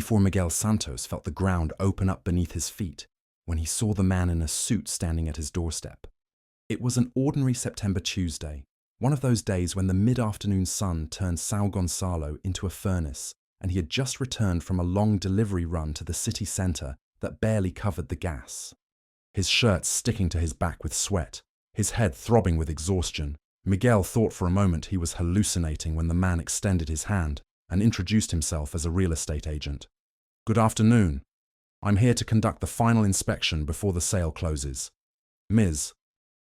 Before Miguel Santos felt the ground open up beneath his feet when he saw the man in a suit standing at his doorstep. It was an ordinary September Tuesday, one of those days when the mid-afternoon sun turned São Gonçalo into a furnace, and he had just returned from a long delivery run to the city centre that barely covered the gas. His shirt sticking to his back with sweat, his head throbbing with exhaustion, Miguel thought for a moment he was hallucinating when the man extended his hand and introduced himself as a real estate agent. "Good afternoon. I'm here to conduct the final inspection before the sale closes. Ms.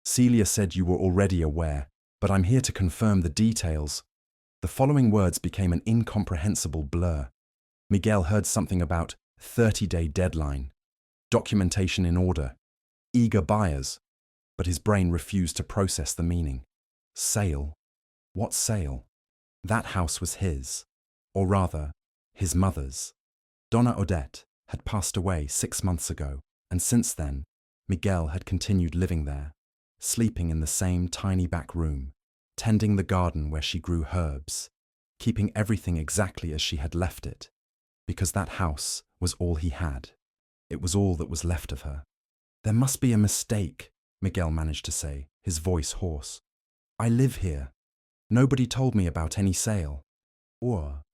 Celia said you were already aware, but I'm here to confirm the details." The following words became an incomprehensible blur. Miguel heard something about 30-day deadline, documentation in order, eager buyers, but his brain refused to process the meaning. Sale? What sale? That house was his, or rather, his mother's. Donna Odette had passed away 6 months ago, and since then, Miguel had continued living there, sleeping in the same tiny back room, tending the garden where she grew herbs, keeping everything exactly as she had left it, because that house was all he had. It was all that was left of her. "There must be a mistake," Miguel managed to say, his voice hoarse. "I live here. Nobody told me about any sale." Or,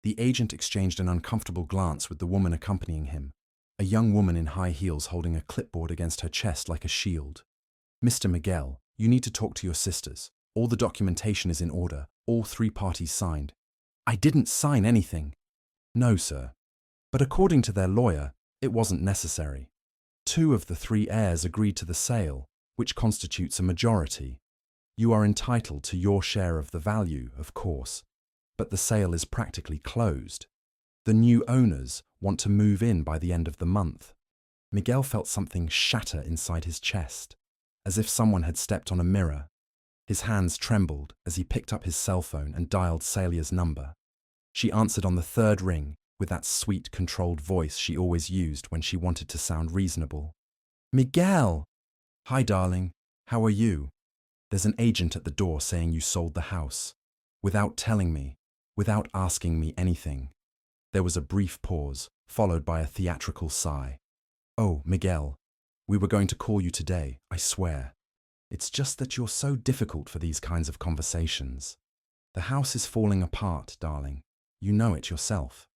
the agent exchanged an uncomfortable glance with the woman accompanying him, a young woman in high heels holding a clipboard against her chest like a shield. "Mr. Miguel, you need to talk to your sisters. All the documentation is in order, all 3 parties signed." "I didn't sign anything." "No, sir. But according to their lawyer, it wasn't necessary. 2 of the 3 heirs agreed to the sale, which constitutes a majority. You are entitled to your share of the value, of course, but the sale is practically closed. The new owners want to move in by the end of the month." Miguel felt something shatter inside his chest, as if someone had stepped on a mirror. His hands trembled as he picked up his cell phone and dialed Celia's number. She answered on the 3rd ring with that sweet, controlled voice she always used when she wanted to sound reasonable. "Miguel!" "Hi, darling. How are you? There's an agent at the door saying you sold the house. Without telling me, without asking me anything." There was a brief pause, followed by a theatrical sigh. "Oh, Miguel, we were going to call you today, I swear. It's just that you're so difficult for these kinds of conversations. The house is falling apart, darling. You know it yourself.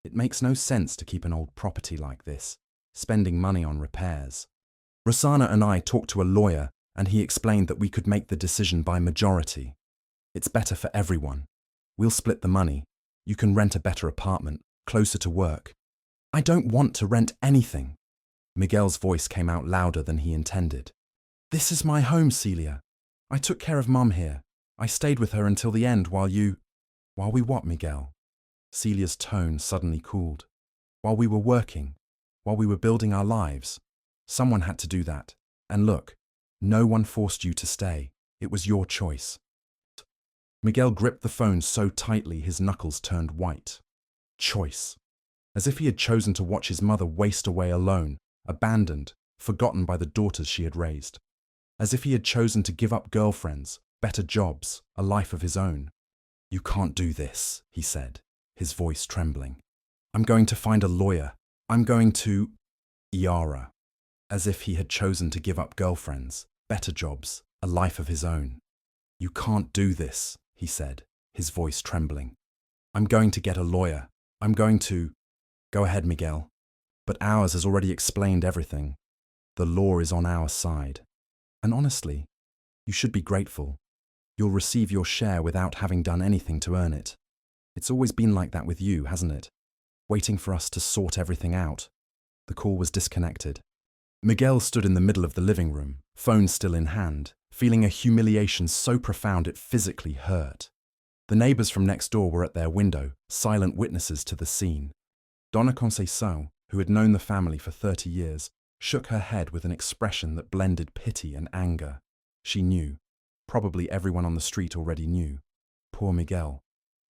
It makes no sense to keep an old property like this, spending money on repairs. Rosanna and I talked to a lawyer, and he explained that we could make the decision by majority. It's better for everyone. We'll split the money. You can rent a better apartment, closer to work." "I don't want to rent anything." Miguel's voice came out louder than he intended. "This is my home, Celia. I took care of Mum here. I stayed with her until the end while you—" "While we what, Miguel?" Celia's tone suddenly cooled. "While we were working, while we were building our lives. Someone had to do that. And look, no one forced you to stay. It was your choice." Miguel gripped the phone so tightly his knuckles turned white. Choice. As if he had chosen to watch his mother waste away alone, abandoned, forgotten by the daughters she had raised. As if he had chosen to give up girlfriends, better jobs, a life of his own. "You can't do this," he said, his voice trembling. "I'm going to find a lawyer. I'm going to—" Iara. As if he had chosen to give up girlfriends, better jobs, a life of his own. "You can't do this," he said, his voice trembling. "I'm going to get a lawyer. I'm going to—" "Go ahead, Miguel. But ours has already explained everything. The law is on our side. And honestly, you should be grateful. You'll receive your share without having done anything to earn it. It's always been like that with you, hasn't it? Waiting for us to sort everything out." The call was disconnected. Miguel stood in the middle of the living room, phone still in hand, feeling a humiliation so profound it physically hurt. The neighbors from next door were at their window, silent witnesses to the scene. Donna Conceição, who had known the family for 30 years, shook her head with an expression that blended pity and anger. She knew. Probably everyone on the street already knew. Poor Miguel.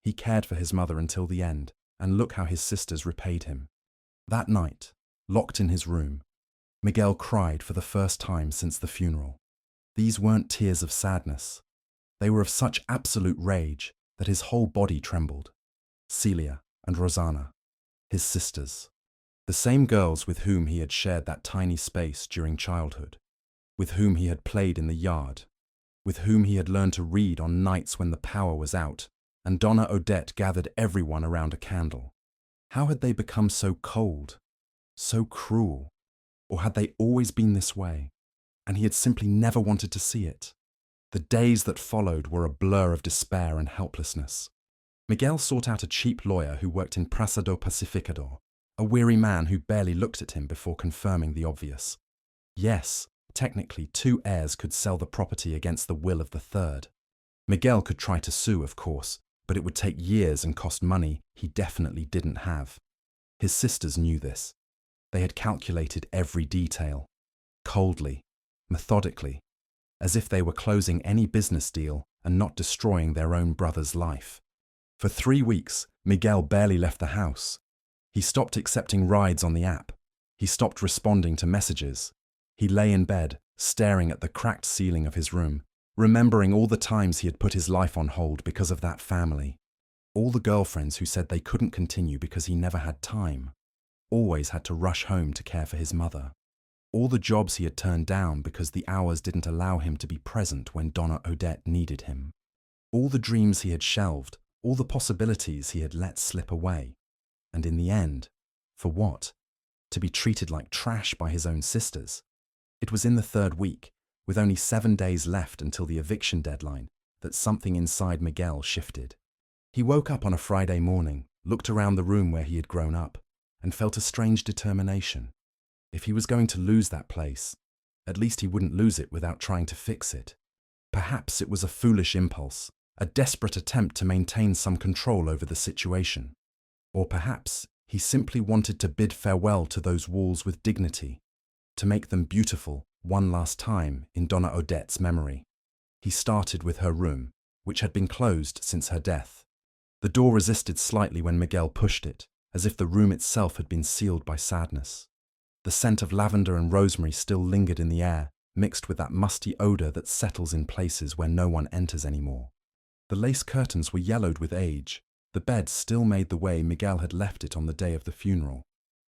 He cared for his mother until the end, and look how his sisters repaid him. That night, locked in his room, Miguel cried for the first time since the funeral. These weren't tears of sadness. They were of such absolute rage that his whole body trembled. Celia and Rosanna, his sisters. The same girls with whom he had shared that tiny space during childhood, with whom he had played in the yard, with whom he had learned to read on nights when the power was out, and Donna Odette gathered everyone around a candle. How had they become so cold, so cruel? Or had they always been this way, and he had simply never wanted to see it? The days that followed were a blur of despair and helplessness. Miguel sought out a cheap lawyer who worked in Praça do Pacificador, a weary man who barely looked at him before confirming the obvious. Yes, technically 2 heirs could sell the property against the will of the third. Miguel could try to sue, of course, but it would take years and cost money he definitely didn't have. His sisters knew this. They had calculated every detail, coldly, methodically, as if they were closing any business deal and not destroying their own brother's life. For 3 weeks, Miguel barely left the house. He stopped accepting rides on the app. He stopped responding to messages. He lay in bed, staring at the cracked ceiling of his room, remembering all the times he had put his life on hold because of that family. All the girlfriends who said they couldn't continue because he never had time, always had to rush home to care for his mother. All the jobs he had turned down because the hours didn't allow him to be present when Donna Odette needed him. All the dreams he had shelved, all the possibilities he had let slip away. And in the end, for what? To be treated like trash by his own sisters. It was in the 3rd week, with only 7 days left until the eviction deadline, that something inside Miguel shifted. He woke up on a Friday morning, looked around the room where he had grown up, and felt a strange determination. If he was going to lose that place, at least he wouldn't lose it without trying to fix it. Perhaps it was a foolish impulse, a desperate attempt to maintain some control over the situation. Or perhaps he simply wanted to bid farewell to those walls with dignity, to make them beautiful one last time in Donna Odette's memory. He started with her room, which had been closed since her death. The door resisted slightly when Miguel pushed it, as if the room itself had been sealed by sadness. The scent of lavender and rosemary still lingered in the air, mixed with that musty odor that settles in places where no one enters anymore. The lace curtains were yellowed with age. The bed still made the way Miguel had left it on the day of the funeral.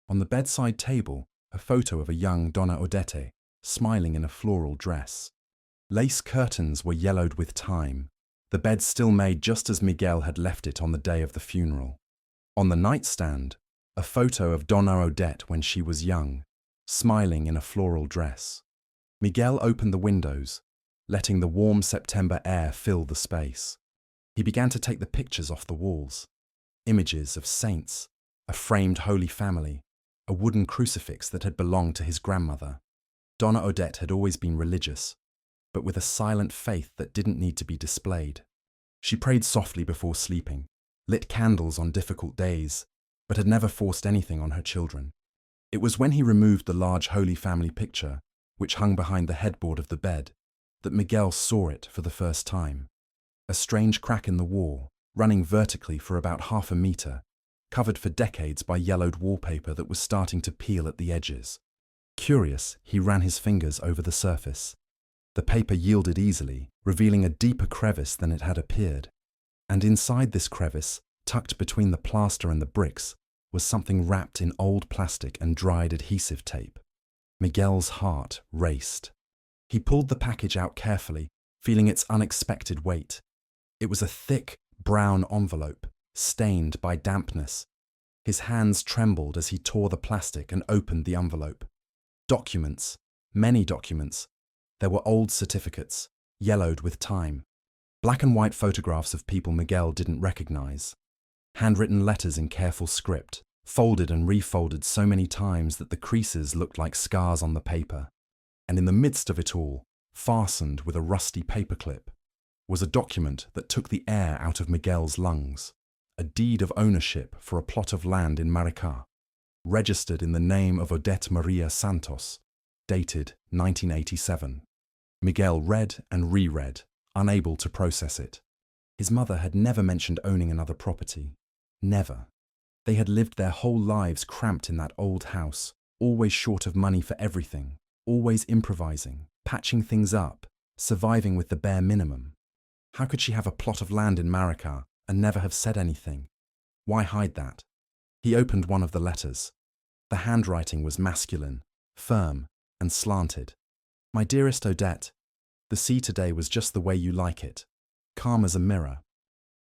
On the bedside table, a photo of a young Donna Odette, smiling in a floral dress. Lace curtains were yellowed with time. The bed still made just as Miguel had left it on the day of the funeral. On the nightstand, a photo of Donna Odette when she was young, smiling in a floral dress. Miguel opened the windows, letting the warm September air fill the space. He began to take the pictures off the walls. Images of saints, a framed Holy Family, a wooden crucifix that had belonged to his grandmother. Donna Odette had always been religious, but with a silent faith that didn't need to be displayed. She prayed softly before sleeping, lit candles on difficult days, but had never forced anything on her children. It was when he removed the large Holy Family picture, which hung behind the headboard of the bed, that Miguel saw it for the first time. A strange crack in the wall, running vertically for about half a meter, covered for decades by yellowed wallpaper that was starting to peel at the edges. Curious, he ran his fingers over the surface. The paper yielded easily, revealing a deeper crevice than it had appeared. And inside this crevice, tucked between the plaster and the bricks, was something wrapped in old plastic and dried adhesive tape. Miguel's heart raced. He pulled the package out carefully, feeling its unexpected weight. It was a thick, brown envelope, stained by dampness. His hands trembled as he tore the plastic and opened the envelope. Documents, many documents. There were old certificates, yellowed with time. Black and white photographs of people Miguel didn't recognize. Handwritten letters in careful script, folded and refolded so many times that the creases looked like scars on the paper. And in the midst of it all, fastened with a rusty paperclip, was a document that took the air out of Miguel's lungs. A deed of ownership for a plot of land in Maricá, registered in the name of Odette Maria Santos, dated 1987. Miguel read and reread, unable to process it. His mother had never mentioned owning another property. Never. They had lived their whole lives cramped in that old house, always short of money for everything, always improvising, patching things up, surviving with the bare minimum. How could she have a plot of land in Maricá and never have said anything? Why hide that? He opened one of the letters. The handwriting was masculine, firm, and slanted. My dearest Odette, the sea today was just the way you like it, calm as a mirror.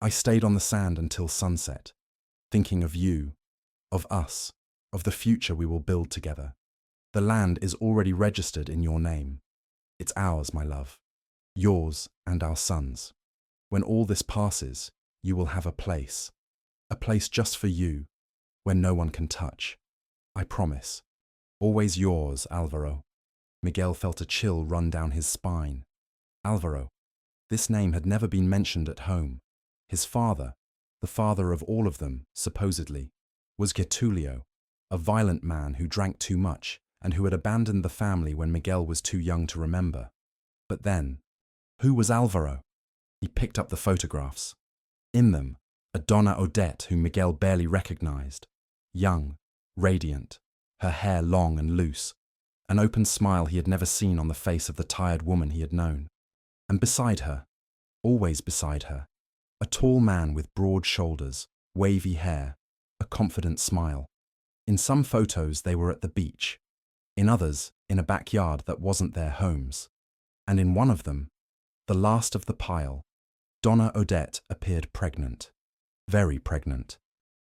I stayed on the sand until sunset, thinking of you, of us, of the future we will build together. The land is already registered in your name. It's ours, my love, yours and our sons. When all this passes, you will have a place just for you, where no one can touch. I promise. Always yours, Alvaro. Miguel felt a chill run down his spine. Alvaro. This name had never been mentioned at home. His father, the father of all of them, supposedly, was Getulio, a violent man who drank too much and who had abandoned the family when Miguel was too young to remember. But then, who was Alvaro? He picked up the photographs. In them, a Donna Odette whom Miguel barely recognized. Young, radiant, her hair long and loose, an open smile he had never seen on the face of the tired woman he had known. And beside her, always beside her, a tall man with broad shoulders, wavy hair, a confident smile. In some photos they were at the beach, in others in a backyard that wasn't their homes. And in one of them, the last of the pile, Donna Odette appeared pregnant, very pregnant.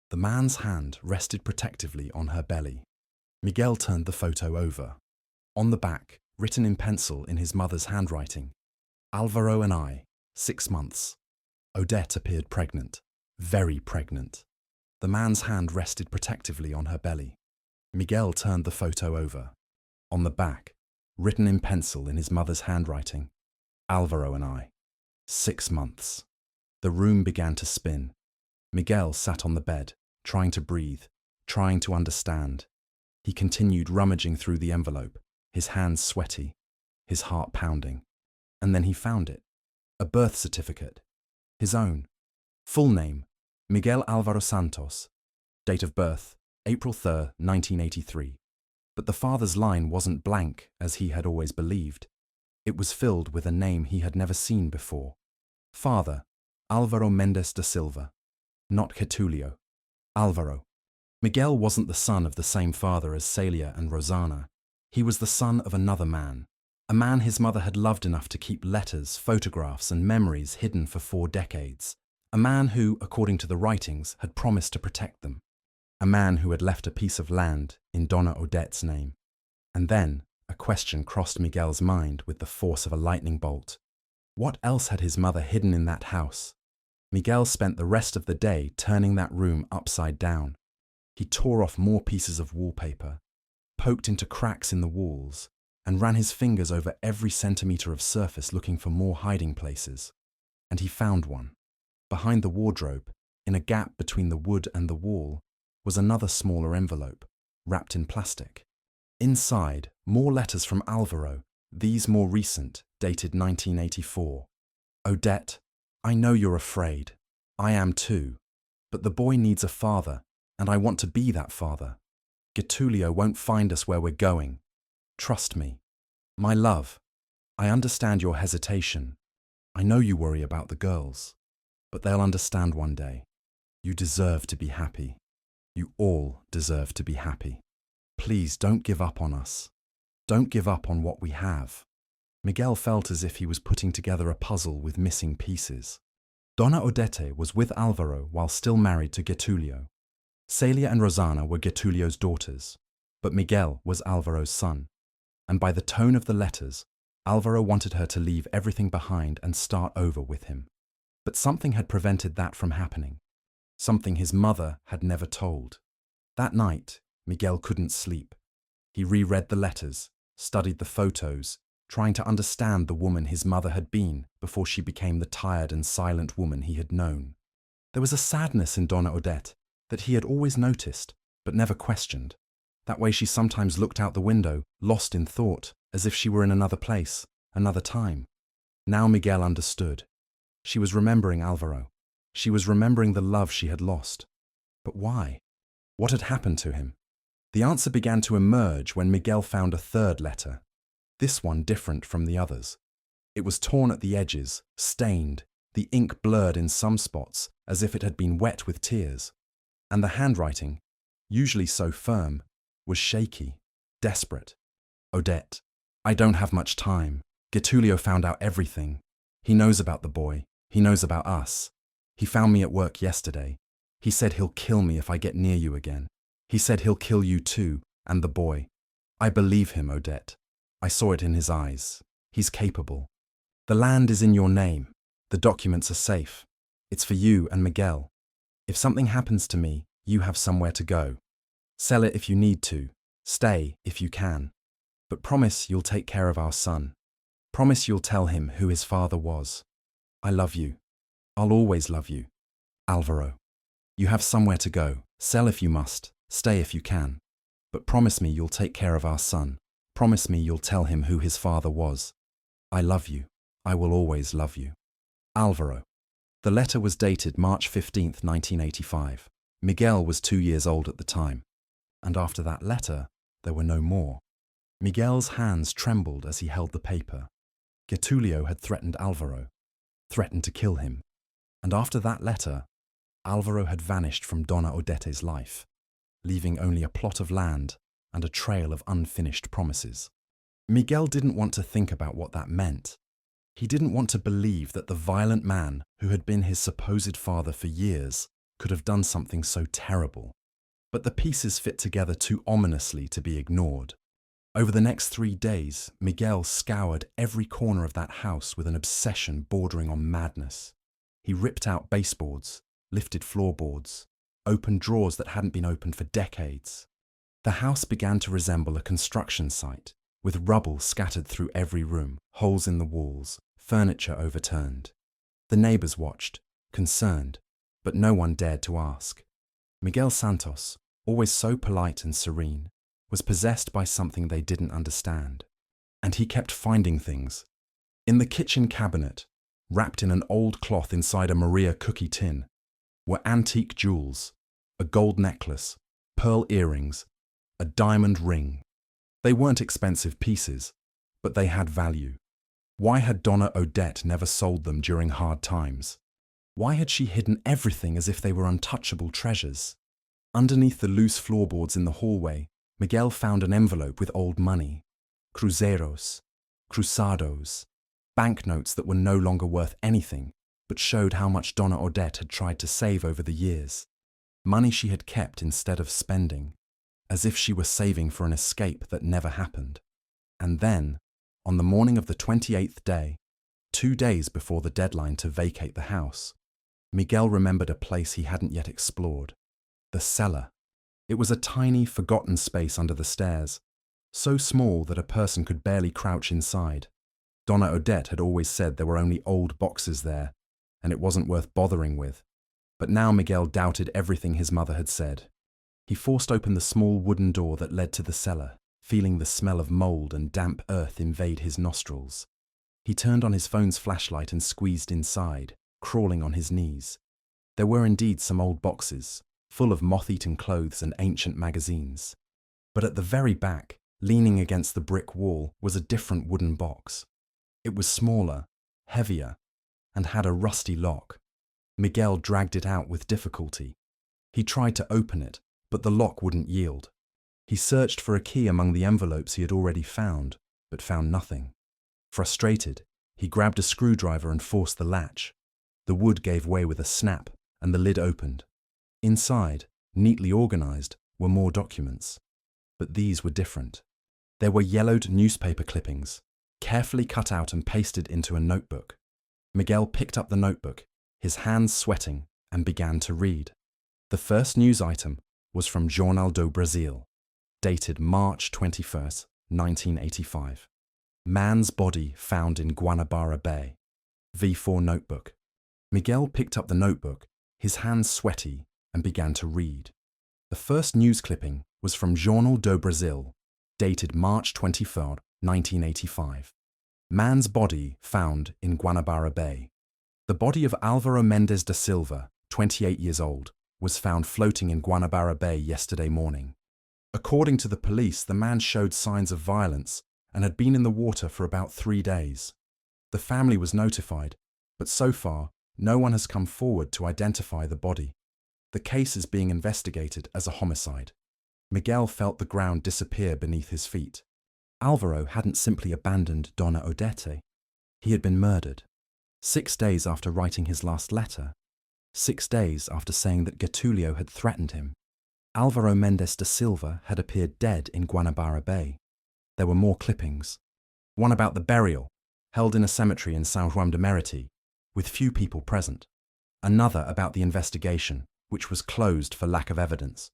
The man's hand rested protectively on her belly. Miguel turned the photo over. On the back, written in pencil in his mother's handwriting, Alvaro and I, 6 months. Odette appeared pregnant, very pregnant. The man's hand rested protectively on her belly. Miguel turned the photo over. On the back, written in pencil in his mother's handwriting, Alvaro and I, 6 months. The room began to spin. Miguel sat on the bed, trying to breathe, trying to understand. He continued rummaging through the envelope, his hands sweaty, his heart pounding. And then he found it. A birth certificate. His own. Full name, Miguel Alvaro Santos. Date of birth, April 3rd, 1983. But the father's line wasn't blank, as he had always believed. It was filled with a name he had never seen before. Father, Alvaro Mendes da Silva. Not Getulio. Alvaro. Miguel wasn't the son of the same father as Celia and Rosana. He was the son of another man. A man his mother had loved enough to keep letters, photographs, and memories hidden for 4 decades. A man who, according to the writings, had promised to protect them. A man who had left a piece of land in Donna Odette's name. And then, a question crossed Miguel's mind with the force of a lightning bolt. What else had his mother hidden in that house? Miguel spent the rest of the day turning that room upside down. He tore off more pieces of wallpaper, poked into cracks in the walls, and ran his fingers over every centimetre of surface looking for more hiding places. And he found one. Behind the wardrobe, in a gap between the wood and the wall, was another smaller envelope, wrapped in plastic. Inside, more letters from Alvaro, these more recent, dated 1984. Odette, I know you're afraid. I am too. But the boy needs a father, and I want to be that father. Getulio won't find us where we're going. Trust me. My love, I understand your hesitation. I know you worry about the girls, but they'll understand one day. You deserve to be happy. You all deserve to be happy. Please don't give up on us. Don't give up on what we have. Miguel felt as if he was putting together a puzzle with missing pieces. Donna Odette was with Alvaro while still married to Getulio. Celia and Rosana were Getulio's daughters, but Miguel was Alvaro's son. And by the tone of the letters, Alvaro wanted her to leave everything behind and start over with him. But something had prevented that from happening. Something his mother had never told. That night, Miguel couldn't sleep. He reread the letters, studied the photos, trying to understand the woman his mother had been before she became the tired and silent woman he had known. There was a sadness in Donna Odette that he had always noticed, but never questioned. That way she sometimes looked out the window, lost in thought, as if she were in another place, another time. Now Miguel understood. She was remembering Alvaro. She was remembering the love she had lost. But why? What had happened to him? The answer began to emerge when Miguel found a third letter. This one different from the others. It was torn at the edges, stained, the ink blurred in some spots as if it had been wet with tears. And the handwriting, usually so firm, was shaky, desperate. Odette, I don't have much time. Getulio found out everything. He knows about the boy. He knows about us. He found me at work yesterday. He said he'll kill me if I get near you again. He said he'll kill you too, and the boy. I believe him, Odette. I saw it in his eyes. He's capable. The land is in your name. The documents are safe. It's for you and Miguel. If something happens to me, you have somewhere to go. Sell it if you need to. Stay if you can. But promise you'll take care of our son. Promise you'll tell him who his father was. I love you. I'll always love you. Alvaro. You have somewhere to go. Sell if you must. Stay if you can. But promise me you'll take care of our son. Promise me you'll tell him who his father was. I love you. I will always love you. Alvaro. The letter was dated March 15, 1985. Miguel was 2 years old at the time. And after that letter, there were no more. Miguel's hands trembled as he held the paper. Getulio had threatened Alvaro, threatened to kill him. And after that letter, Alvaro had vanished from Donna Odette's life, leaving only a plot of land and a trail of unfinished promises. Miguel didn't want to think about what that meant. He didn't want to believe that the violent man who had been his supposed father for years could have done something so terrible. But the pieces fit together too ominously to be ignored. Over the next 3 days, Miguel scoured every corner of that house with an obsession bordering on madness. He ripped out baseboards, lifted floorboards, opened drawers that hadn't been opened for decades. The house began to resemble a construction site, with rubble scattered through every room, holes in the walls, furniture overturned. The neighbors watched, concerned, but no one dared to ask. Miguel Santos, always so polite and serene, was possessed by something they didn't understand. And he kept finding things. In the kitchen cabinet, wrapped in an old cloth inside a Maria cookie tin, were antique jewels, a gold necklace, pearl earrings, a diamond ring. They weren't expensive pieces, but they had value. Why had Donna Odette never sold them during hard times? Why had she hidden everything as if they were untouchable treasures? Underneath the loose floorboards in the hallway, Miguel found an envelope with old money. Cruzeros, cruzados, banknotes that were no longer worth anything, but showed how much Donna Odette had tried to save over the years. Money she had kept instead of spending, as if she were saving for an escape that never happened. And then, on the morning of the 28th day, 2 days before the deadline to vacate the house, Miguel remembered a place he hadn't yet explored. The cellar. It was a tiny, forgotten space under the stairs, so small that a person could barely crouch inside. Donna Odette had always said there were only old boxes there, and it wasn't worth bothering with. But now Miguel doubted everything his mother had said. He forced open the small wooden door that led to the cellar, feeling the smell of mold and damp earth invade his nostrils. He turned on his phone's flashlight and squeezed inside, crawling on his knees. There were indeed some old boxes, full of moth-eaten clothes and ancient magazines. But at the very back, leaning against the brick wall, was a different wooden box. It was smaller, heavier, and had a rusty lock. Miguel dragged it out with difficulty. He tried to open it, but the lock wouldn't yield. He searched for a key among the envelopes he had already found, but found nothing. Frustrated, he grabbed a screwdriver and forced the latch. The wood gave way with a snap, and the lid opened. Inside, neatly organized, were more documents. But these were different. There were yellowed newspaper clippings, carefully cut out and pasted into a notebook. Miguel picked up the notebook, his hands sweating, and began to read. The first news item was from Jornal do Brasil, dated March 21st, 1985. Man's body found in Guanabara Bay. V4 notebook. Miguel picked up the notebook, his hands sweaty, and began to read. The first news clipping was from Jornal do Brasil, dated March 23rd, 1985. Man's body found in Guanabara Bay. The body of Álvaro Mendes da Silva, 28 years old, was found floating in Guanabara Bay yesterday morning. According to the police, the man showed signs of violence and had been in the water for about 3 days. The family was notified, but so far, no one has come forward to identify the body. The case is being investigated as a homicide. Miguel felt the ground disappear beneath his feet. Alvaro hadn't simply abandoned Donna Odete. He had been murdered. 6 days after writing his last letter. 6 days after saying that Getulio had threatened him. Alvaro Mendes da Silva had appeared dead in Guanabara Bay. There were more clippings. One about the burial, held in a cemetery in São João de Meriti, with few people present. Another about the investigation, which was closed for lack of evidence.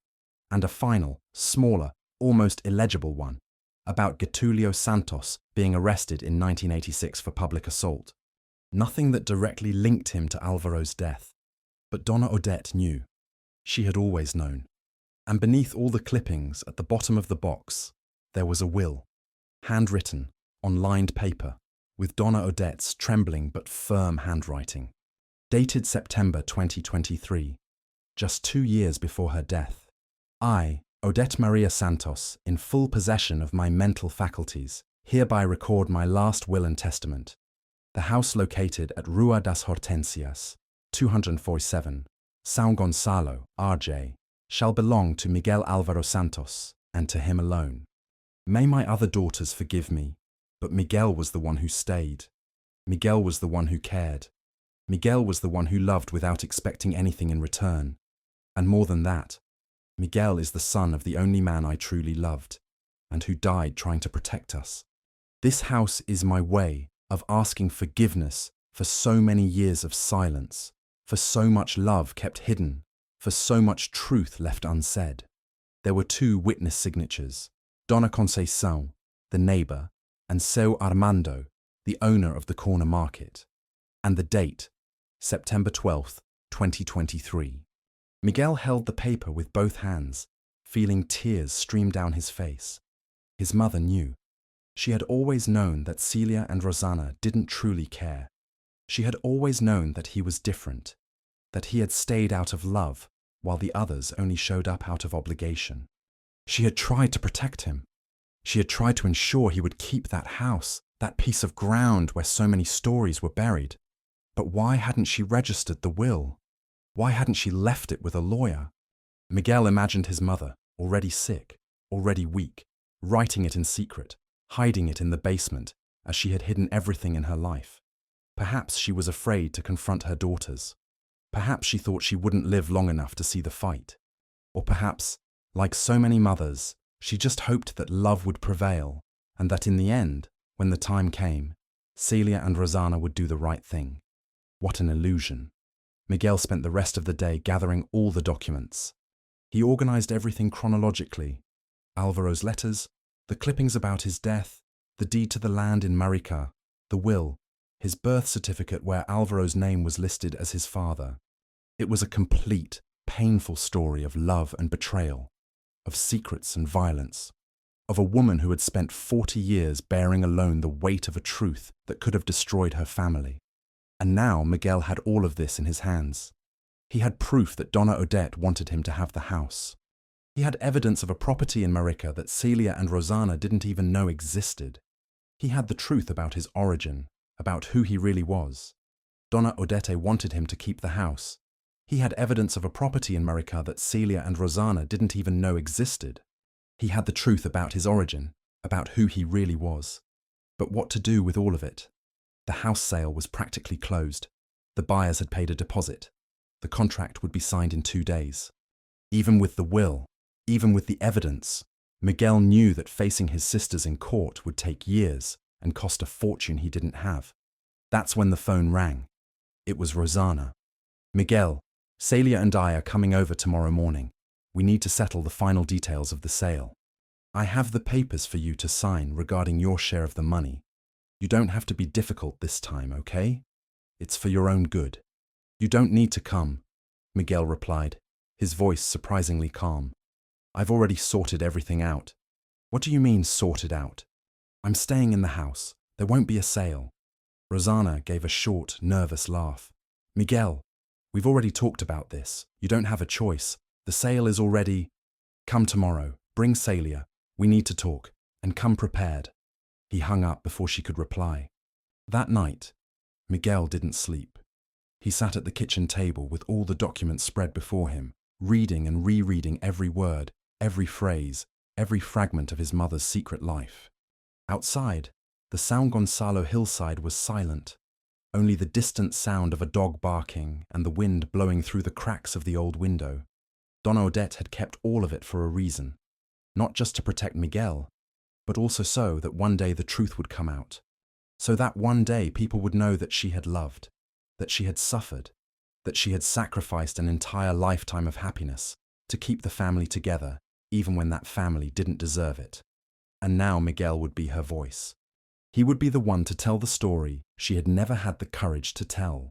And a final, smaller, almost illegible one, about Getulio Santos being arrested in 1986 for public assault. Nothing that directly linked him to Alvaro's death. But Donna Odete knew. She had always known. And beneath all the clippings, at the bottom of the box, there was a will, handwritten, on lined paper, with Donna Odete's trembling but firm handwriting. Dated September 2023, just 2 years before her death. I, Odete Maria Santos, in full possession of my mental faculties, hereby record my last will and testament. The house located at Rua das Hortensias, 247, São Gonçalo, RJ, shall belong to Miguel Álvaro Santos, and to him alone. May my other daughters forgive me, but Miguel was the one who stayed. Miguel was the one who cared. Miguel was the one who loved without expecting anything in return. And more than that, Miguel is the son of the only man I truly loved, and who died trying to protect us. This house is my way of asking forgiveness for so many years of silence, for so much love kept hidden, for so much truth left unsaid. There were 2 witness signatures, Donna Conceição, the neighbour, and Seu Armando, the owner of the corner market. And the date, September 12th, 2023. Miguel held the paper with both hands, feeling tears stream down his face. His mother knew. She had always known that Celia and Rosanna didn't truly care. She had always known that he was different, that he had stayed out of love, while the others only showed up out of obligation. She had tried to protect him. She had tried to ensure he would keep that house, that piece of ground where so many stories were buried. But why hadn't she registered the will? Why hadn't she left it with a lawyer? Miguel imagined his mother, already sick, already weak, writing it in secret, hiding it in the basement, as she had hidden everything in her life. Perhaps she was afraid to confront her daughters. Perhaps she thought she wouldn't live long enough to see the fight. Or perhaps, like so many mothers, she just hoped that love would prevail, and that in the end, when the time came, Celia and Rosanna would do the right thing. What an illusion. Miguel spent the rest of the day gathering all the documents. He organized everything chronologically. Alvaro's letters, the clippings about his death, the deed to the land in Marica, the will, his birth certificate where Alvaro's name was listed as his father. It was a complete, painful story of love and betrayal, of secrets and violence, of a woman who had spent 40 years bearing alone the weight of a truth that could have destroyed her family. And now Miguel had all of this in his hands. He had proof that Donna Odete wanted him to have the house. He had evidence of a property in Marica that Celia and Rosanna didn't even know existed. He had the truth about his origin, about who he really was. Donna Odete wanted him to keep the house. He had evidence of a property in Marica that Celia and Rosanna didn't even know existed. He had the truth about his origin, about who he really was. But what to do with all of it? The house sale was practically closed. The buyers had paid a deposit. The contract would be signed in 2 days. Even with the will, even with the evidence, Miguel knew that facing his sisters in court would take years and cost a fortune he didn't have. That's when the phone rang. It was Rosanna. Miguel, Celia and I are coming over tomorrow morning. We need to settle the final details of the sale. I have the papers for you to sign regarding your share of the money. You don't have to be difficult this time, okay? It's for your own good. You don't need to come, Miguel replied, his voice surprisingly calm. I've already sorted everything out. What do you mean, sorted out? I'm staying in the house. There won't be a sale. Rosanna gave a short, nervous laugh. Miguel, we've already talked about this. You don't have a choice. The sale is already... Come tomorrow. Bring Celia. We need to talk. And come prepared. He hung up before she could reply. That night, Miguel didn't sleep. He sat at the kitchen table with all the documents spread before him, reading and rereading every word, every phrase, every fragment of his mother's secret life. Outside, the São Gonçalo hillside was silent. Only the distant sound of a dog barking and the wind blowing through the cracks of the old window. Donna Odette had kept all of it for a reason, not just to protect Miguel, but also so that one day the truth would come out. So that one day people would know that she had loved, that she had suffered, that she had sacrificed an entire lifetime of happiness to keep the family together, even when that family didn't deserve it. And now Miguel would be her voice. He would be the one to tell the story she had never had the courage to tell.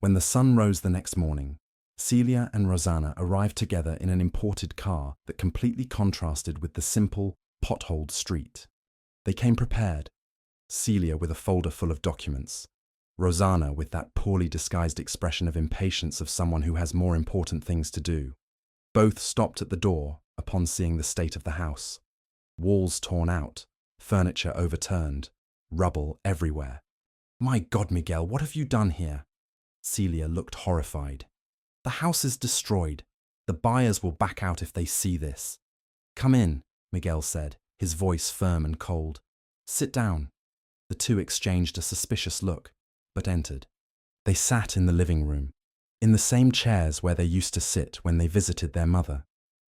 When the sun rose the next morning, Celia and Rosanna arrived together in an imported car that completely contrasted with the simple, potholed street. They came prepared, Celia with a folder full of documents, Rosanna with that poorly disguised expression of impatience of someone who has more important things to do. Both stopped at the door upon seeing the state of the house. Walls torn out, furniture overturned, rubble everywhere. "My God, Miguel, what have you done here?" Celia looked horrified. "The house is destroyed. The buyers will back out if they see this." "Come in," Miguel said, his voice firm and cold. "Sit down." The two exchanged a suspicious look, but entered. They sat in the living room, in the same chairs where they used to sit when they visited their mother.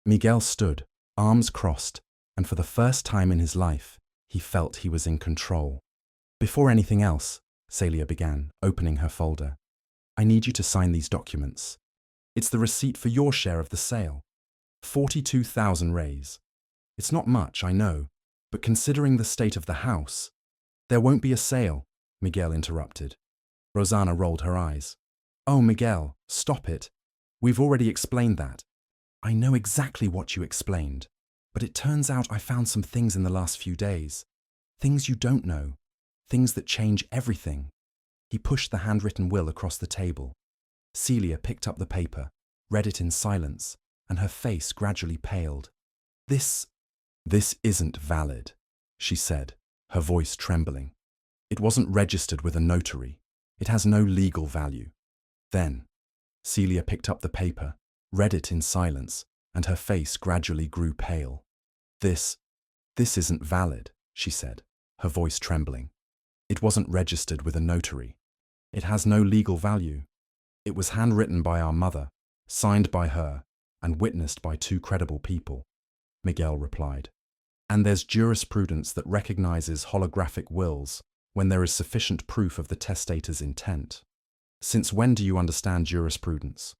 Miguel stood, arms crossed, and for the first time in his life, he felt he was in control. "Before anything else," Celia began, opening her folder, "I need you to sign these documents. It's the receipt for your share of the sale. 42,000 rays. It's not much, I know, but considering the state of the house—" "There won't be a sale," Miguel interrupted. Rosanna rolled her eyes. "Oh, Miguel, stop it. We've already explained that." "I know exactly what you explained, but it turns out I found some things in the last few days. Things you don't know. Things that change everything." He pushed the handwritten will across the table. Celia picked up the paper, read it in silence, and her face gradually paled. This isn't valid," she said, her voice trembling. "It wasn't registered with a notary. It has no legal value." Then, Celia picked up the paper, read it in silence, and her face gradually grew pale. This isn't valid," she said, her voice trembling. "It wasn't registered with a notary. It has no legal value. It was handwritten by our mother, signed by her, and witnessed by two credible people," Miguel replied. "And there's jurisprudence that recognizes holographic wills when there is sufficient proof of the testator's intent." "Since when do you understand jurisprudence?"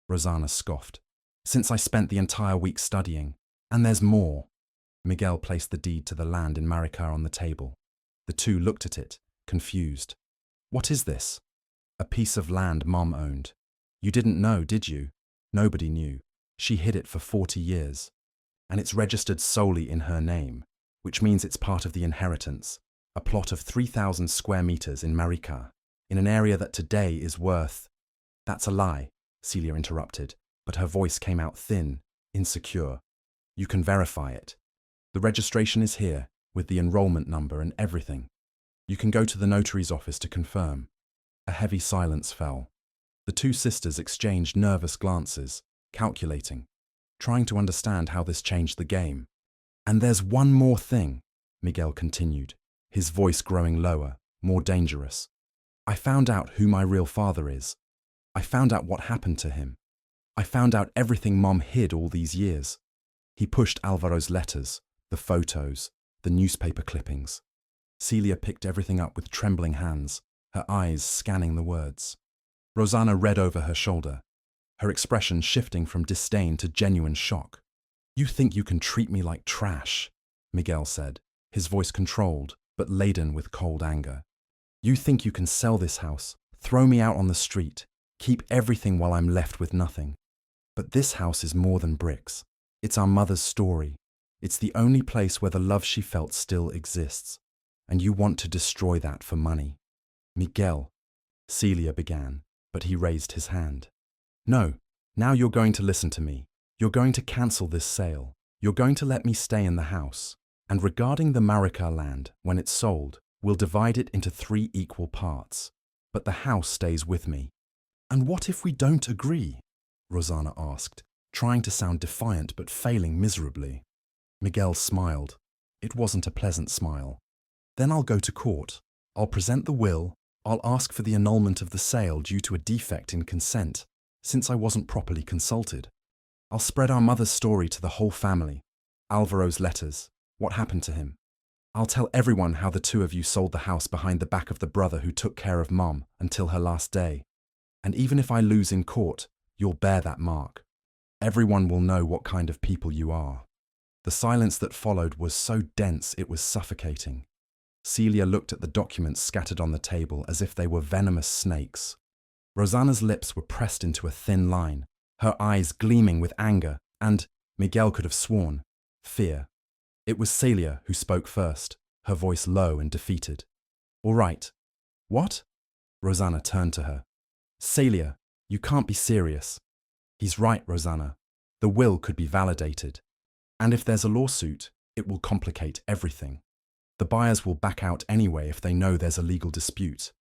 Rosanna scoffed. "Since I spent the entire week studying. And there's more." Miguel placed the deed to the land in Maricá on the table. The two looked at it, confused. "What is this?" "A piece of land Mom owned. You didn't know, did you?" "Nobody knew. She hid it for 40 years. And it's registered solely in her name, which means it's part of the inheritance, a plot of 3,000 square meters in Maricá, in an area that today is worth—" "That's a lie," Celia interrupted, but her voice came out thin, insecure. "You can verify it. The registration is here, with the enrollment number and everything. You can go to the notary's office to confirm." A heavy silence fell. The two sisters exchanged nervous glances, calculating, trying to understand how this changed the game. "And there's one more thing," Miguel continued, his voice growing lower, more dangerous. "I found out who my real father is. I found out what happened to him. I found out everything Mom hid all these years." He pushed Alvaro's letters, the photos, the newspaper clippings. Celia picked everything up with trembling hands, her eyes scanning the words. Rosanna read over her shoulder, her expression shifting from disdain to genuine shock. "You think you can treat me like trash," Miguel said, his voice controlled but laden with cold anger. "You think you can sell this house, throw me out on the street, keep everything while I'm left with nothing. But this house is more than bricks. It's our mother's story. It's the only place where the love she felt still exists. And you want to destroy that for money." "Miguel," Celia began, but he raised his hand. "No, now you're going to listen to me. You're going to cancel this sale. You're going to let me stay in the house. And regarding the Maricá land, when it's sold, we'll divide it into 3 equal parts. But the house stays with me." "And what if we don't agree?" Rosanna asked, trying to sound defiant but failing miserably. Miguel smiled. It wasn't a pleasant smile. Then I'll go to court. I'll present the will. I'll ask for the annulment of the sale due to a defect in consent, since I wasn't properly consulted. I'll spread our mother's story to the whole family. Alvaro's letters. What happened to him? I'll tell everyone how the two of you sold the house behind the back of the brother who took care of Mom until her last day. And even if I lose in court, you'll bear that mark. Everyone will know what kind of people you are. The silence that followed was so dense it was suffocating. Celia looked at the documents scattered on the table as if they were venomous snakes. Rosanna's lips were pressed into a thin line, her eyes gleaming with anger and, Miguel could have sworn, fear. It was Celia who spoke first, her voice low and defeated. All right. What? Rosanna turned to her. Celia, you can't be serious. He's right, Rosanna. The will could be validated. And if there's a lawsuit, it will complicate everything. The buyers will back out anyway if they know there's a legal dispute.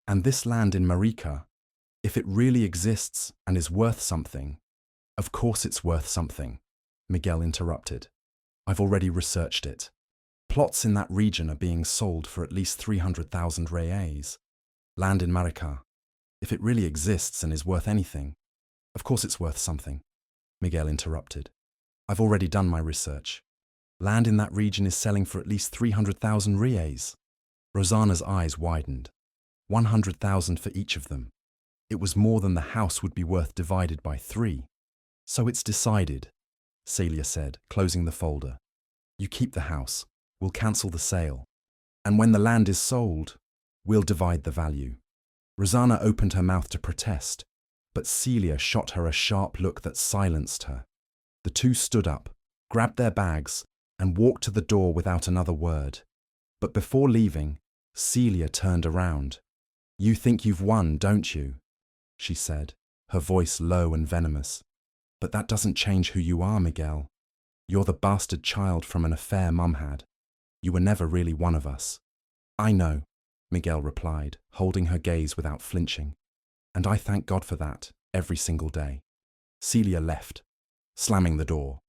And this land in Marica, if it really exists and is worth something, of course it's worth something, Miguel interrupted. I've already researched it. Plots in that region are being sold for at least 300,000 reais. Land in Marica. If it really exists and is worth anything, of course it's worth something, Miguel interrupted. I've already done my research. Land in that region is selling for at least 300,000 reais. Rosanna's eyes widened. 100,000 for each of them. It was more than the house would be worth divided by 3. So it's decided, Celia said, closing the folder. You keep the house. We'll cancel the sale. And when the land is sold, we'll divide the value. Rosanna opened her mouth to protest, but Celia shot her a sharp look that silenced her. The two stood up, grabbed their bags, and walked to the door without another word. But before leaving, Celia turned around. You think you've won, don't you? She said, her voice low and venomous. But that doesn't change who you are, Miguel. You're the bastard child from an affair Mum had. You were never really one of us. I know, Miguel replied, holding her gaze without flinching. And I thank God for that, every single day. Celia left, slamming the door.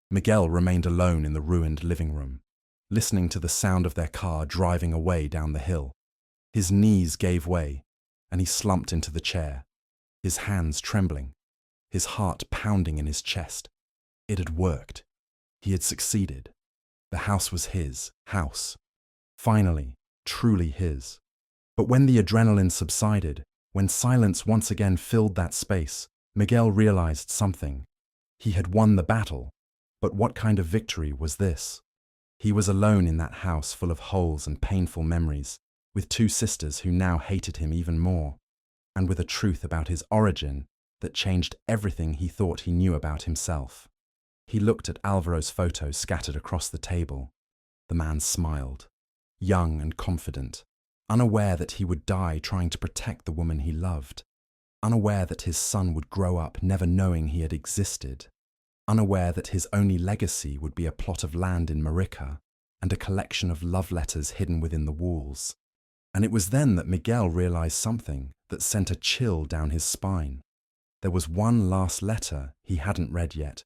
Miguel remained alone in the ruined living room, listening to the sound of their car driving away down the hill. His knees gave way, and he slumped into the chair, his hands trembling, his heart pounding in his chest. It had worked. He had succeeded. The house was his house. Finally, truly his. But when the adrenaline subsided, when silence once again filled that space, Miguel realized something. He had won the battle, but what kind of victory was this? He was alone in that house full of holes and painful memories, with 2 sisters who now hated him even more, and with a truth about his origin that changed everything he thought he knew about himself. He looked at Alvaro's photos scattered across the table. The man smiled, young and confident, unaware that he would die trying to protect the woman he loved, unaware that his son would grow up never knowing he had existed, unaware that his only legacy would be a plot of land in Marica and a collection of love letters hidden within the walls. And it was then that Miguel realized something that sent a chill down his spine. There was one last letter he hadn't read yet.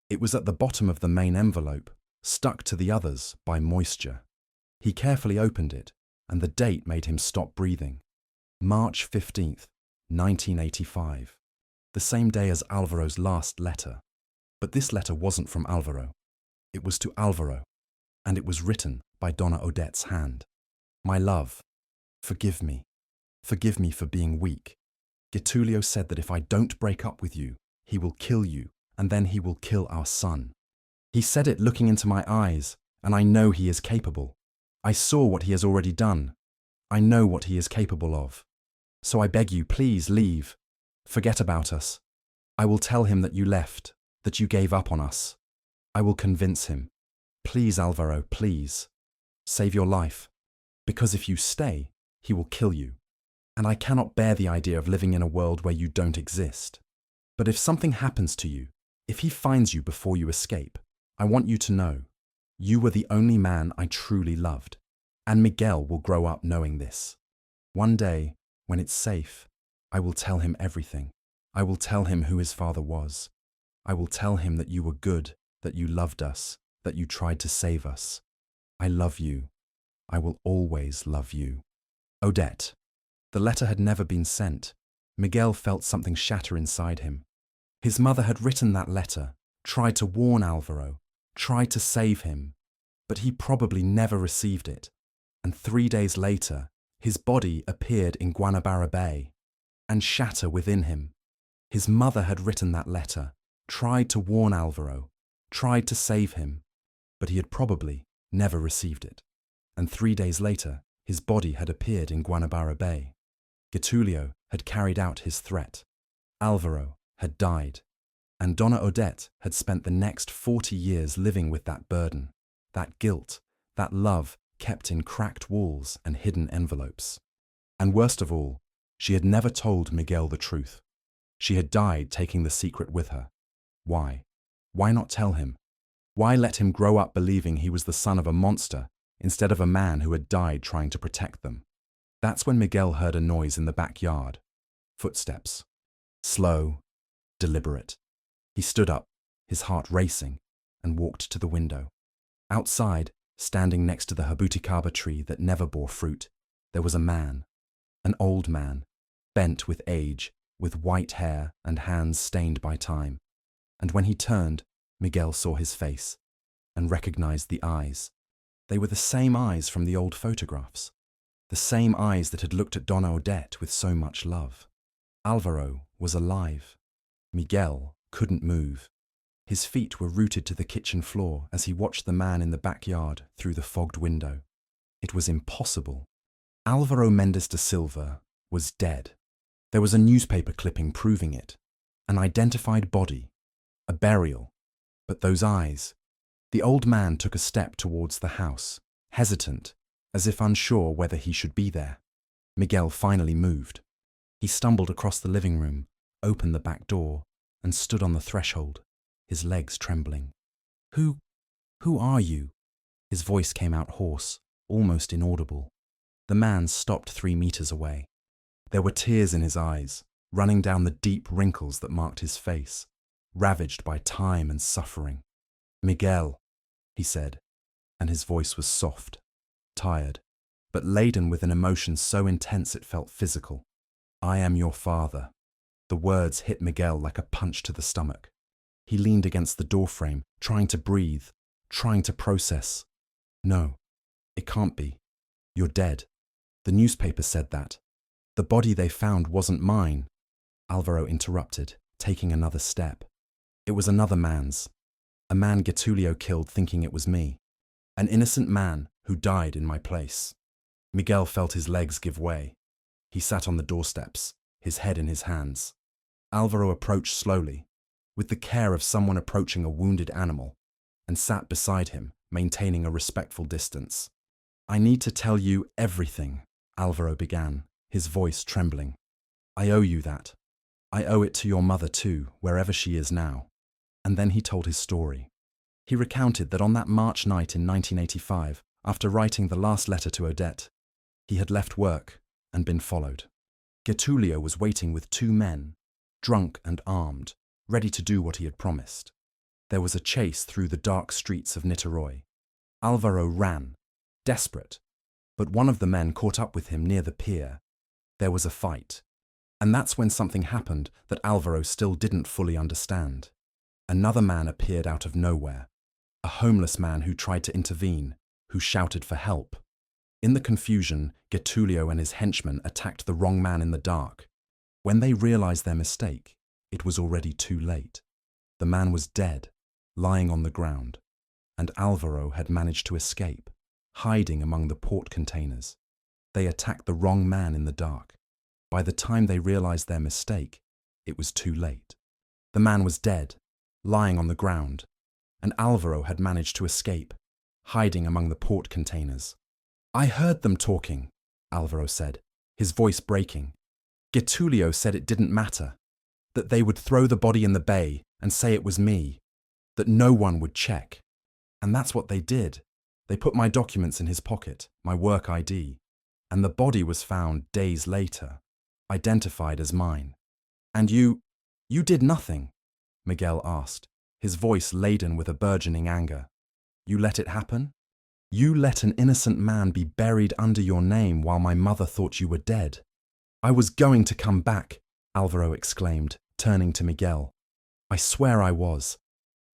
It was at the bottom of the main envelope, stuck to the others by moisture. He carefully opened it, and the date made him stop breathing. March 15th, 1985. The same day as Alvaro's last letter. But this letter wasn't from Alvaro. It was to Alvaro, and it was written by Donna Odette's hand. My love, forgive me. Forgive me for being weak. Getulio said that if I don't break up with you, he will kill you, and then he will kill our son. He said it looking into my eyes, and I know he is capable. I saw what he has already done. I know what he is capable of. So I beg you, please leave. Forget about us. I will tell him that you left, that you gave up on us. I will convince him. Please, Alvaro, please. Save your life. Because if you stay, he will kill you. And I cannot bear the idea of living in a world where you don't exist. But if something happens to you, if he finds you before you escape, I want you to know, you were the only man I truly loved. And Miguel will grow up knowing this. One day, when it's safe, I will tell him everything. I will tell him who his father was. I will tell him that you were good, that you loved us, that you tried to save us. I love you. I will always love you. Odette. The letter had never been sent. Miguel felt something shatter inside him. His mother had written that letter, tried to warn Alvaro, tried to save him, but he probably never received it. And 3 days later, his body appeared in Guanabara Bay, and shatter within him. His mother had written that letter, tried to warn Alvaro, tried to save him, but he had probably never received it. And 3 days later, his body had appeared in Guanabara Bay. Getulio had carried out his threat. Alvaro had died, and Donna Odette had spent the next 40 years living with that burden, that guilt, that love kept in cracked walls and hidden envelopes. And worst of all, she had never told Miguel the truth. She had died taking the secret with her. Why? Why not tell him? Why let him grow up believing he was the son of a monster instead of a man who had died trying to protect them? That's when Miguel heard a noise in the backyard. Footsteps. Slow, deliberate. He stood up, his heart racing, and walked to the window. Outside, standing next to the jabuticaba tree that never bore fruit, there was a man, an old man, bent with age, with white hair and hands stained by time. And when he turned, Miguel saw his face and recognized the eyes. They were the same eyes from the old photographs, the same eyes that had looked at Donna Odette with so much love. Alvaro was alive. Miguel couldn't move. His feet were rooted to the kitchen floor as he watched the man in the backyard through the fogged window. It was impossible. Alvaro Mendes da Silva was dead. There was a newspaper clipping proving it. An identified body. A burial. But those eyes. The old man took a step towards the house, hesitant, as if unsure whether he should be there. Miguel finally moved. He stumbled across the living room, opened the back door, and stood on the threshold, his legs trembling. Who are you?" His voice came out hoarse, almost inaudible. The man stopped 3 meters away. There were tears in his eyes, running down the deep wrinkles that marked his face, ravaged by time and suffering. "Miguel," he said, and his voice was soft, tired, but laden with an emotion so intense it felt physical. "I am your father." The words hit Miguel like a punch to the stomach. He leaned against the doorframe, trying to breathe, trying to process. "No, it can't be. You're dead. The newspaper said that. The body they found wasn't mine." Alvaro interrupted, taking another step. "It was another man's. A man Getulio killed thinking it was me. An innocent man who died in my place." Miguel felt his legs give way. He sat on the doorsteps, his head in his hands. Alvaro approached slowly, with the care of someone approaching a wounded animal, and sat beside him, maintaining a respectful distance. "I need to tell you everything," Alvaro began, his voice trembling. "I owe you that. I owe it to your mother too, wherever she is now." And then he told his story. He recounted that on that March night in 1985, after writing the last letter to Odette, he had left work and been followed. Getulio was waiting with 2 men, drunk and armed, ready to do what he had promised. There was a chase through the dark streets of Niterói. Alvaro ran, desperate, but one of the men caught up with him near the pier. There was a fight, and that's when something happened that Alvaro still didn't fully understand. Another man appeared out of nowhere, a homeless man who tried to intervene, who shouted for help. In the confusion, Getulio and his henchmen attacked the wrong man in the dark. When they realized their mistake, it was already too late. The man was dead, lying on the ground, and Alvaro had managed to escape, hiding among the port containers. They attacked the wrong man in the dark. By the time they realized their mistake, it was too late. The man was dead, lying on the ground, and Alvaro had managed to escape, hiding among the port containers. "I heard them talking," Alvaro said, his voice breaking. "Getulio said it didn't matter, that they would throw the body in the bay and say it was me, that no one would check. And that's what they did. They put my documents in his pocket, my work ID, and the body was found days later, identified as mine. And you did nothing." Miguel asked, his voice laden with a burgeoning anger. You let it happen? You let an innocent man be buried under your name while my mother thought you were dead. I was going to come back, Alvaro exclaimed, turning to Miguel. I swear I was.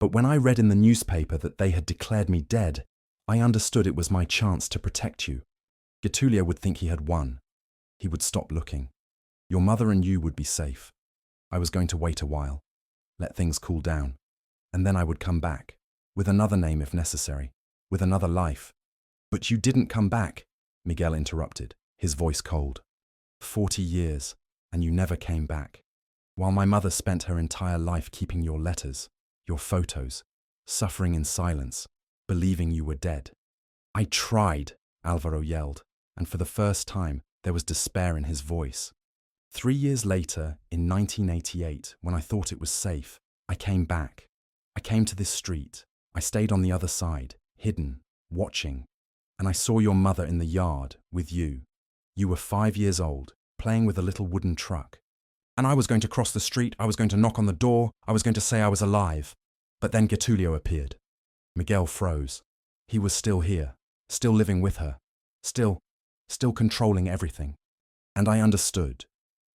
But when I read in the newspaper that they had declared me dead, I understood it was my chance to protect you. Getulio would think he had won. He would stop looking. Your mother and you would be safe. I was going to wait a while, let things cool down, and then I would come back, with another name if necessary, with another life. But you didn't come back, Miguel interrupted, his voice cold. 40 years, and you never came back. While my mother spent her entire life keeping your letters, your photos, suffering in silence, believing you were dead. I tried, Alvaro yelled, and for the first time there was despair in his voice. 3 years later, in 1988, when I thought it was safe, I came back. I came to this street. I stayed on the other side, hidden, watching, and I saw your mother in the yard with you. You were 5 years old, playing with a little wooden truck. And I was going to cross the street, I was going to knock on the door, I was going to say I was alive. But then Getulio appeared. Miguel froze. He was still here, still living with her, still controlling everything. And I understood.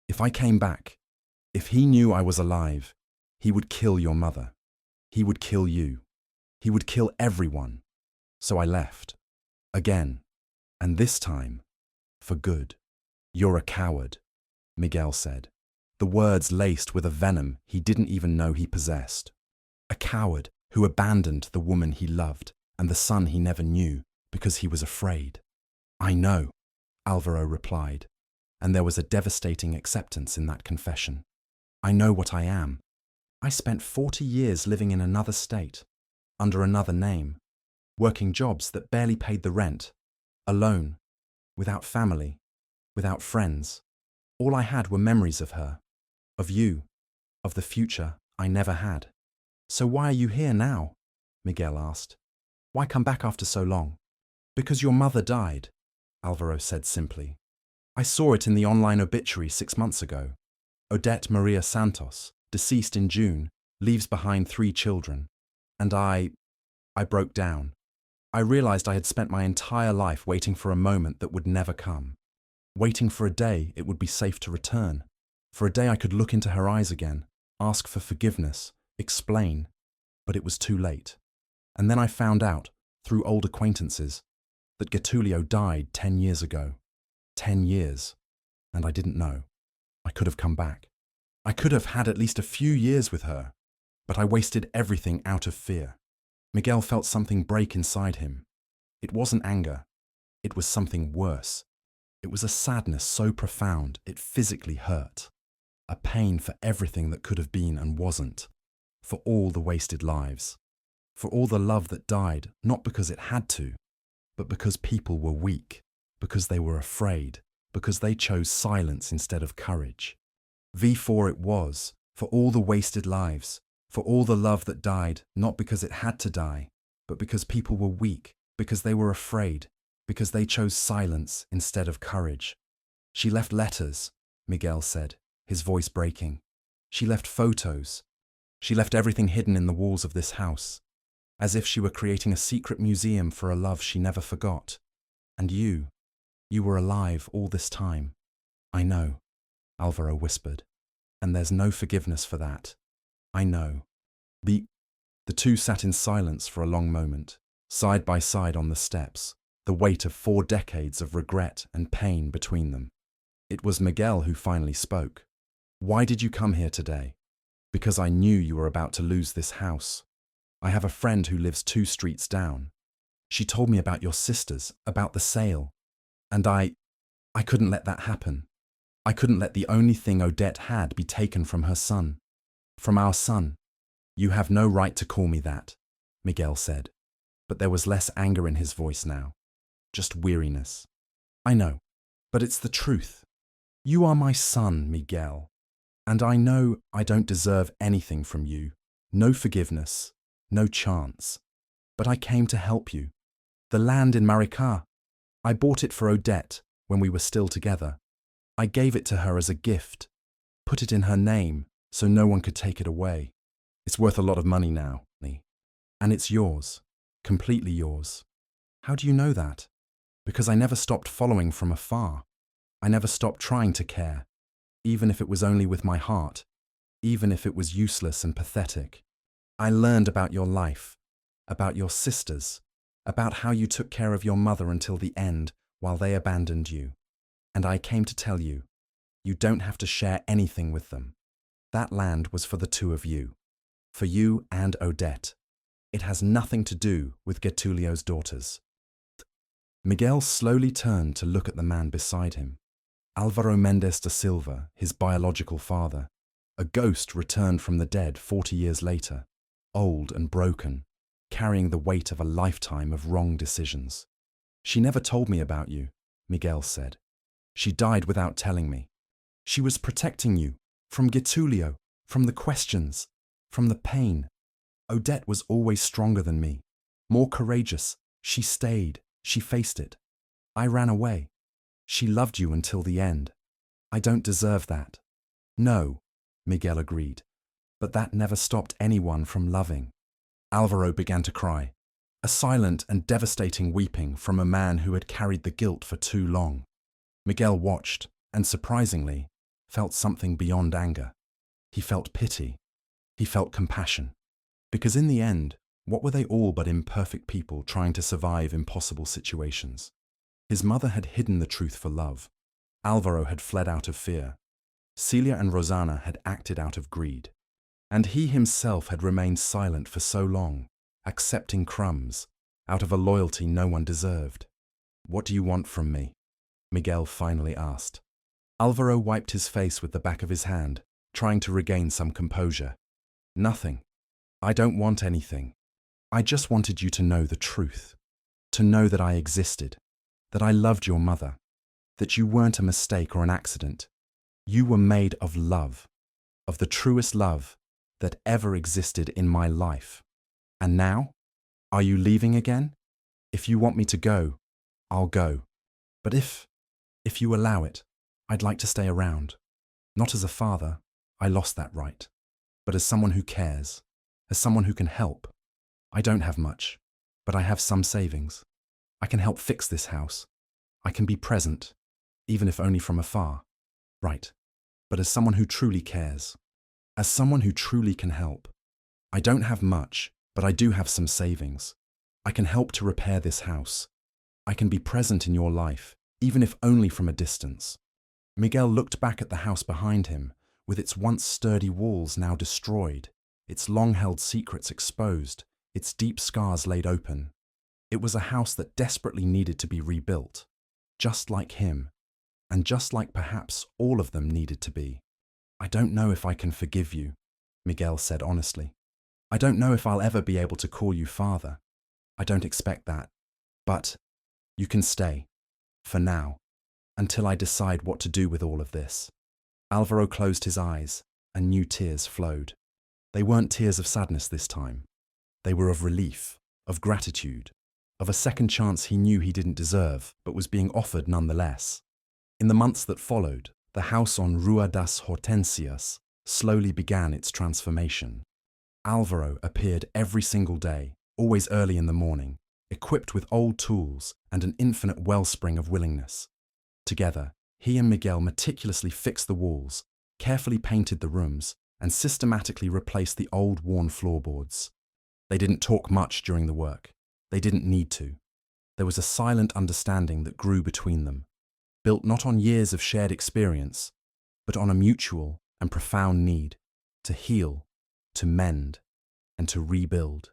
If I came back, if he knew I was alive, he would kill your mother. He would kill you. He would kill everyone. So I left. Again. And this time, for good. You're a coward, Miguel said, the words laced with a venom he didn't even know he possessed. A coward who abandoned the woman he loved and the son he never knew because he was afraid. I know, Alvaro replied, and there was a devastating acceptance in that confession. I know what I am. I spent 40 years living in another state, under another name, working jobs that barely paid the rent, alone, without family, without friends. All I had were memories of her, of you, of the future I never had. So why are you here now? Miguel asked. Why come back after so long? Because your mother died, Alvaro said simply. I saw it in the online obituary 6 months ago. Odette Maria Santos, deceased in June, leaves behind 3 children. And I broke down. I realized I had spent my entire life waiting for a moment that would never come. Waiting for a day it would be safe to return. For a day I could look into her eyes again, ask for forgiveness, explain. But it was too late. And then I found out, through old acquaintances, that Getulio died 10 years ago. 10 years. And I didn't know. I could have come back. I could have had at least a few years with her. But I wasted everything out of fear. Miguel felt something break inside him. It wasn't anger. It was something worse. It was a sadness so profound it physically hurt. A pain for everything that could have been and wasn't. For all the wasted lives. For all the love that died, not because it had to, but because people were weak, because they were afraid, because they chose silence instead of courage. V4 it was, for all the wasted lives, for all the love that died, not because it had to die, but because people were weak, because they were afraid, because they chose silence instead of courage. She left letters, Miguel said, his voice breaking. She left photos. She left everything hidden in the walls of this house, as if she were creating a secret museum for a love she never forgot. And you were alive all this time. I know, Alvaro whispered, and there's no forgiveness for that. I know. The two sat in silence for a long moment, side by side on the steps, the weight of 4 decades of regret and pain between them. It was Miguel who finally spoke. Why did you come here today? Because I knew you were about to lose this house. I have a friend who lives 2 streets down. She told me about your sisters, about the sale. And I couldn't let that happen. I couldn't let the only thing Odette had be taken from her son. From our son. You have no right to call me that, Miguel said. But there was less anger in his voice now. Just weariness. I know, but it's the truth. You are my son, Miguel. And I know I don't deserve anything from you. No forgiveness. No chance. But I came to help you. The land in Maricá. I bought it for Odette when we were still together. I gave it to her as a gift. Put it in her name so no one could take it away. It's worth a lot of money now, and it's yours, completely yours. How do you know that? Because I never stopped following from afar. I never stopped trying to care, even if it was only with my heart, even if it was useless and pathetic. I learned about your life, about your sisters, about how you took care of your mother until the end while they abandoned you. And I came to tell you, you don't have to share anything with them. That land was for the two of you, for you and Odette. It has nothing to do with Getulio's daughters. Miguel slowly turned to look at the man beside him. Alvaro Mendes da Silva, his biological father, a ghost returned from the dead 40 years later, old and broken, carrying the weight of a lifetime of wrong decisions. She never told me about you, Miguel said. She died without telling me. She was protecting you, from Getulio, from the questions, from the pain. Odette was always stronger than me, more courageous. She stayed, she faced it. I ran away. She loved you until the end. I don't deserve that. No, Miguel agreed, but that never stopped anyone from loving. Alvaro began to cry, a silent and devastating weeping from a man who had carried the guilt for too long. Miguel watched and, surprisingly, felt something beyond anger. He felt pity. He felt compassion. Because in the end, what were they all but imperfect people trying to survive impossible situations? His mother had hidden the truth for love. Alvaro had fled out of fear. Celia and Rosanna had acted out of greed. And he himself had remained silent for so long, accepting crumbs, out of a loyalty no one deserved. What do you want from me? Miguel finally asked. Alvaro wiped his face with the back of his hand, trying to regain some composure. Nothing. I don't want anything. I just wanted you to know the truth, to know that I existed, that I loved your mother, that you weren't a mistake or an accident. You were made of love, of the truest love that ever existed in my life. And now? Are you leaving again? If you want me to go, I'll go. But if you allow it, I'd like to stay around. Not as a father, I lost that right, but as someone who cares, as someone who can help. I don't have much, but I have some savings. I can help fix this house. I can be present, even if only from afar. Right, but as someone who truly cares, as someone who truly can help. I don't have much, but I do have some savings. I can help to repair this house. I can be present in your life, even if only from a distance. Miguel looked back at the house behind him, with its once sturdy walls now destroyed, its long-held secrets exposed, its deep scars laid open. It was a house that desperately needed to be rebuilt, just like him, and just like perhaps all of them needed to be. I don't know if I can forgive you, Miguel said honestly. I don't know if I'll ever be able to call you father. I don't expect that. But you can stay, for now, until I decide what to do with all of this. Alvaro closed his eyes, and new tears flowed. They weren't tears of sadness this time. They were of relief, of gratitude, of a second chance he knew he didn't deserve, but was being offered nonetheless. In the months that followed, the house on Rua das Hortensias slowly began its transformation. Alvaro appeared every single day, always early in the morning, equipped with old tools and an infinite wellspring of willingness. Together, he and Miguel meticulously fixed the walls, carefully painted the rooms, and systematically replaced the old worn floorboards. They didn't talk much during the work. They didn't need to. There was a silent understanding that grew between them, built not on years of shared experience, but on a mutual and profound need to heal, to mend, and to rebuild.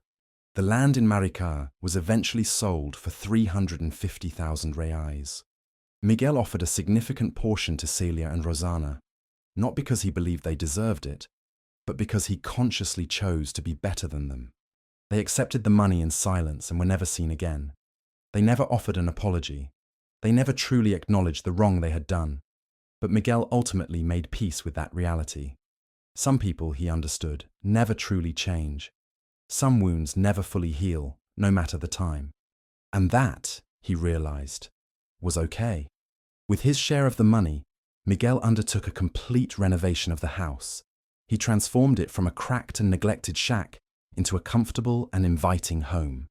The land in Maricá was eventually sold for 350,000 reais. Miguel offered a significant portion to Celia and Rosanna, not because he believed they deserved it, but because he consciously chose to be better than them. They accepted the money in silence and were never seen again. They never offered an apology. They never truly acknowledged the wrong they had done. But Miguel ultimately made peace with that reality. Some people, he understood, never truly change. Some wounds never fully heal, no matter the time. And that, he realized, was okay. With his share of the money, Miguel undertook a complete renovation of the house, He transformed it from a cracked and neglected shack into a comfortable and inviting home.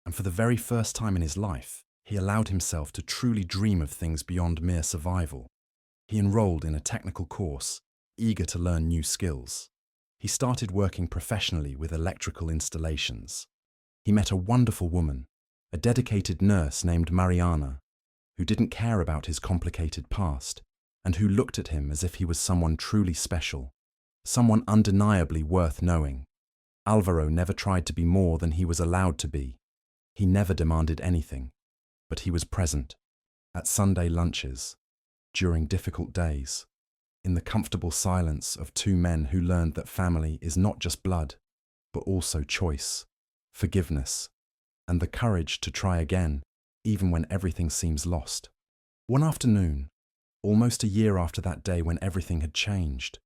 And for the very first time in his life, he allowed himself to truly dream of things beyond mere survival. He enrolled in a technical course, eager to learn new skills. He started working professionally with electrical installations. He met a wonderful woman, a dedicated nurse named Mariana, who didn't care about his complicated past and who looked at him as if he was someone truly special, someone undeniably worth knowing. Alvaro never tried to be more than he was allowed to be. He never demanded anything, but he was present, at Sunday lunches, during difficult days, in the comfortable silence of two men who learned that family is not just blood, but also choice, forgiveness, and the courage to try again, even when everything seems lost. One afternoon, almost a year after that day when everything had changed,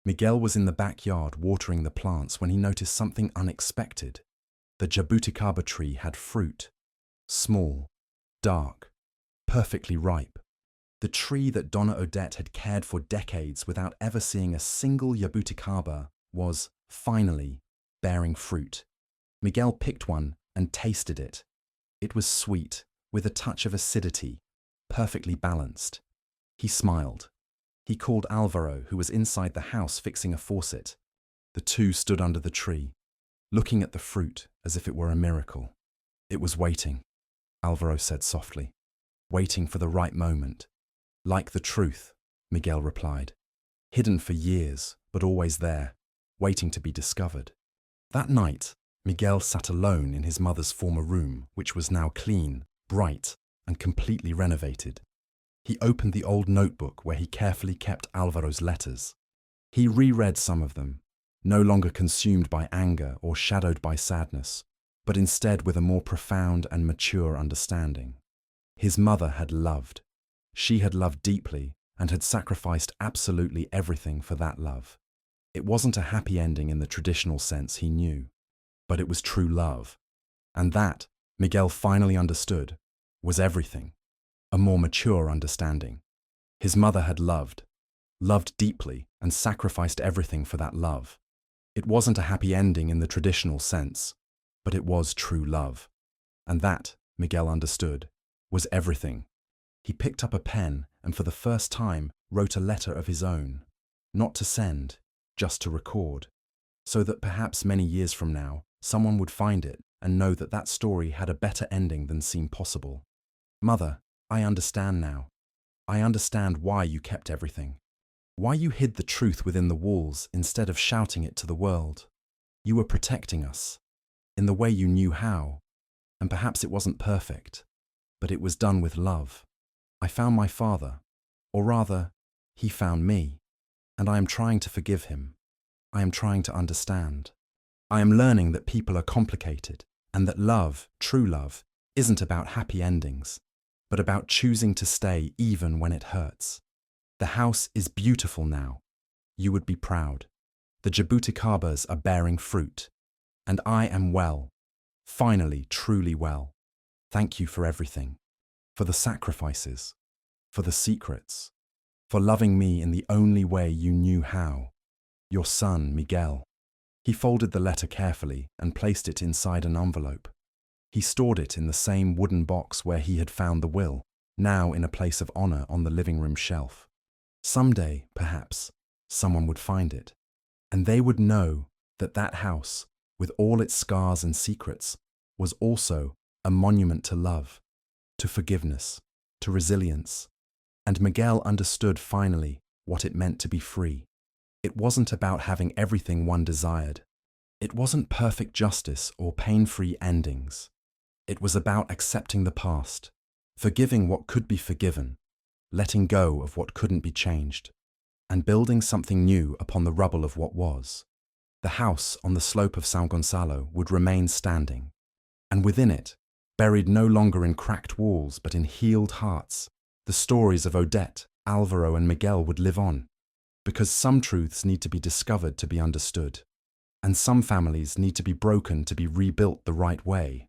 Miguel was in the backyard watering the plants when he noticed something unexpected. The jabuticaba tree had fruit, small, dark, perfectly ripe. The tree that Donna Odette had cared for decades without ever seeing a single jabuticaba was, finally, bearing fruit. Miguel picked one and tasted it. It was sweet, with a touch of acidity, perfectly balanced. He smiled. He called Alvaro, who was inside the house fixing a faucet. The two stood under the tree, looking at the fruit as if it were a miracle. It was waiting, Alvaro said softly, waiting for the right moment. Like the truth, Miguel replied, hidden for years, but always there, waiting to be discovered. That night, Miguel sat alone in his mother's former room, which was now clean, bright, and completely renovated. He opened the old notebook where he carefully kept Alvaro's letters. He reread some of them, no longer consumed by anger or shadowed by sadness, but instead with a more profound and mature understanding. His mother had loved. She had loved deeply and had sacrificed absolutely everything for that love. It wasn't a happy ending in the traditional sense he knew, but it was true love. And that, Miguel finally understood, was everything. A more mature understanding. His mother had loved deeply, and sacrificed everything for that love. It wasn't a happy ending in the traditional sense, but it was true love. And that, Miguel understood, was everything. He picked up a pen and for the first time wrote a letter of his own, not to send, just to record, so that perhaps many years from now, someone would find it and know that that story had a better ending than seemed possible. Mother, I understand now. I understand why you kept everything. Why you hid the truth within the walls instead of shouting it to the world. You were protecting us, in the way you knew how, and perhaps it wasn't perfect, but it was done with love. I found my father, or rather, he found me, and I am trying to forgive him. I am trying to understand. I am learning that people are complicated, and that love, true love, isn't about happy endings, but about choosing to stay even when it hurts. The house is beautiful now. You would be proud. The jabuticabas are bearing fruit. And I am well. Finally, truly well. Thank you for everything. For the sacrifices. For the secrets. For loving me in the only way you knew how. Your son, Miguel. He folded the letter carefully and placed it inside an envelope. He stored it in the same wooden box where he had found the will, now in a place of honor on the living room shelf. Someday, perhaps, someone would find it, and they would know that that house, with all its scars and secrets, was also a monument to love, to forgiveness, to resilience. And Miguel understood finally what it meant to be free. It wasn't about having everything one desired. It wasn't perfect justice or pain-free endings. It was about accepting the past, forgiving what could be forgiven, letting go of what couldn't be changed, and building something new upon the rubble of what was. The house on the slope of São Gonçalo would remain standing, and within it, buried no longer in cracked walls but in healed hearts, the stories of Odette, Alvaro and Miguel would live on, because some truths need to be discovered to be understood, and some families need to be broken to be rebuilt the right way.